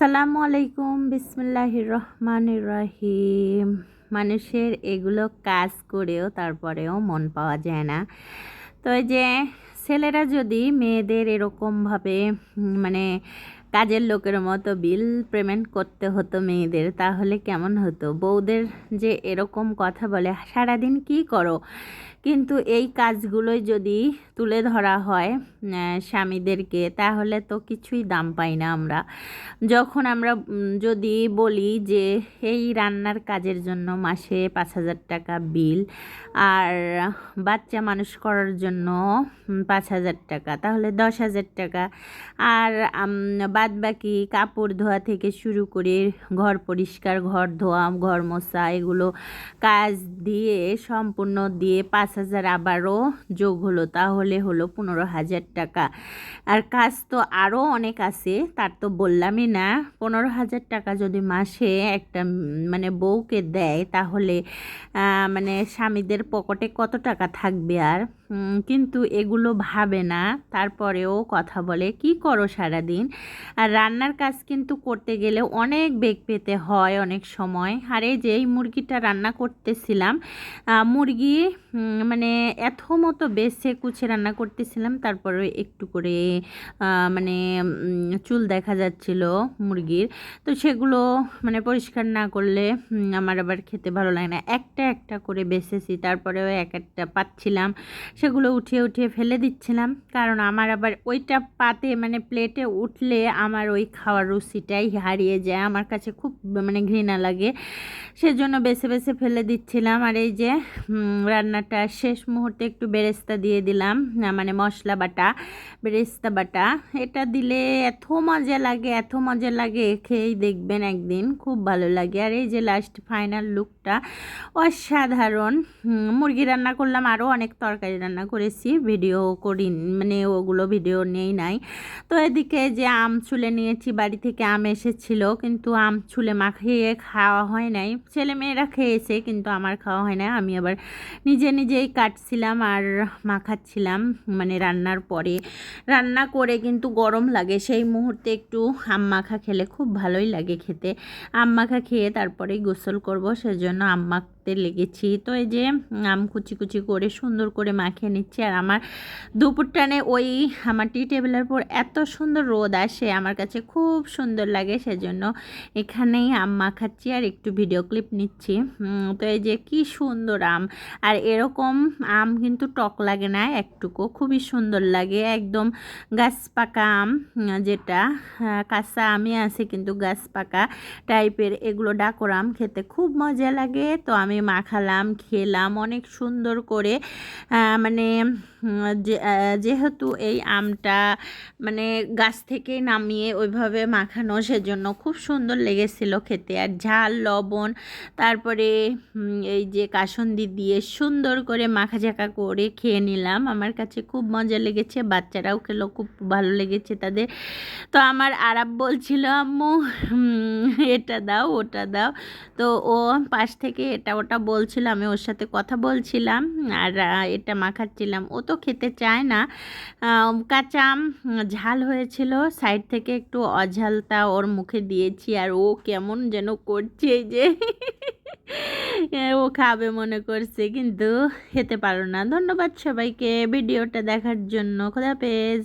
আসসালামু আলাইকুম, বিসমিল্লাহির রহমানির রহিম। মানুষের এগুলো কাজ করেও তারপরেও মন পাওয়া যায় না। তো এই যে ছেলেরা যদি মেয়েদের এরকমভাবে মানে কাজের লোকের মতো বিল পেমেন্ট করতে হতো মেয়েদের, তাহলে কেমন হতো? বউদের যে এরকম কথা বলে সারাদিন কি করো, কিন্তু এই কাজগুলোই যদি তুলে ধরা হয় স্বামীদেরকে, তাহলে তো কিছুই দাম পাই না আমরা। যখন আমরা যদি বলি যে এই রান্নার কাজের জন্য মাসে 5,000 টাকা বিল, আর বাচ্চা মানুষ করার জন্য 5,000 টাকা, তাহলে 10,000 টাকা। আর বাদ বাকি কাপড় ধোয়া থেকে শুরু করে ঘর পরিষ্কার, ঘর ধোয়া, ঘর মোছা, এগুলো কাজ দিয়ে সম্পূর্ণ দিয়ে 5,000 আবারও যোগ হলো, তাহলে হলো 15,000 টাকা। আর কাজ তো আরও অনেক আছে, তার তো বললামই না। 15,000 টাকা যদি মাসে একটা মানে বউকে দেয়, তাহলে মানে স্বামীদের পকেটে কত টাকা থাকবে আর। কিন্তু এগুলো ভাবে না, তারপরেও কথা বলে কি করো সারাদিন। আর রান্নার কাজ কিন্তু করতে গেলে অনেক বেগ পেতে হয় অনেক সময়। আর এই যে এই মুরগিটা রান্না করতেছিলাম, মুরগি মানে এত মতো বেছে কুচে রান্না করতেছিলাম, তারপরে একটু করে মানে চুল দেখা যাচ্ছিল মুরগির। তো সেগুলো মানে পরিষ্কার না করলে আমার আবার খেতে ভালো লাগে না। একটা একটা করে বেছেছি, তারপরেও এক একটা পাচ্ছিলাম, সেগুলো উঠিয়ে উঠিয়ে ফেলে দিচ্ছিলাম। কারণ আমার আবার ওইটা পাতে মানে প্লেটে উঠলে আমার ওই খাওয়ার রুচিটাই হারিয়ে যায়, আমার কাছে খুব মানে ঘৃণা লাগে। সেজন্য বেছে বেছে ফেলে দিচ্ছিলাম। আর এই যে রান্নাটা শেষ মুহূর্তে একটু বেরেস্তা দিয়ে দিলাম, মানে মশলা বাটা, বেরেস্তা বাটা। এটা দিলে এত মজা লাগে, এত মজা লাগে, খেয়েই দেখবেন একদিন, খুব ভালো লাগে। আর এই যে লাস্ট ফাইনাল লুকটা অসাধারণ। মুরগি রান্না করলাম, আরও অনেক তরকারি রান্না করেছি, ভিডিও করি মানে ওগুলো ভিডিও নেই নাই। তো এদিকে যে আম ছুলে নিয়েছি, বাড়ি থেকে আম এসেছিলো, কিন্তু আম ছুলে মাখিয়ে খাওয়া হয় নাই। ছেলেমেয়েরা খেয়েছে, কিন্তু আমার খাওয়া হয় না। আমি আবার নিজেই কাটছিলাম আর মাখাচ্ছিলাম, মানে রান্নার পরে। রান্না করে কিন্তু গরম লাগে, সেই মুহূর্তে একটু আম মাখা খেলে খুব ভালোই লাগে খেতে। আম মাখা খেয়ে তারপরেই গোসল করব, সেজন্য আম মাখতে লেগেছি। তো এই যে আম কুচি কুচি করে সুন্দর করে মাখিয়ে নিচ্ছি। আর আমার দুপুর টানে ওই আমার টি টেবিলের পর এত সুন্দর রোদ আসে, আমার কাছে খুব সুন্দর লাগে, সেজন্য এখানেই আম মাখাচ্ছি আর একটু ভিডিও ক্লিপ নিচ্ছি। তো এই যে কি সুন্দর আম, আর এরকম আম কিন্তু টক লাগে না একটুকু, খুবই সুন্দর লাগে, একদম গাছ পাকা আম। যেটা কাঁচা আমই আছে কিন্তু গাছ পাকা টাইপের, এগুলো ডাকর আম, খেতে খুব মজা লাগে। তো আমি মাখালাম, খেলাম অনেক সুন্দর করে। মানে যেহেতু এই আমটা মানে গাছ থেকে নামিয়ে ওইভাবে মাখানো, সেজন্য খুব সুন্দর লেগেছিল খেতে। আর ঝাল, লবণ, তারপরে এই যে কাসুন্দি দিয়ে সুন্দর করে মাখাঝাকা করে খেয়ে নিলাম। আমার কাছে খুব মজা লেগেছে, বাচ্চারাও খেলো, খুব ভালো লেগেছে তাদের। তো আমার আরাব বলছিল আম্মু এটা দাও ওটা দাও, তো ও পাশ থেকে এটা ওটা বলছিল, আমি ওর সাথে কথা বলছিলাম আর এটা মাখাচ্ছিলাম। ও তো খেতে চায় না। কাঁচা আম ঝাল হয়েছিল, সাইড থেকে একটু অঝালতা ওর মুখে দিয়েছি, আর ও কেমন যেন করছে, এই যে ও খাবে মনে করছে, কিন্তু খেতে পারো না। ধন্যবাদ সবাইকে ভিডিওটা দেখার জন্য। খোদা হাফেজ।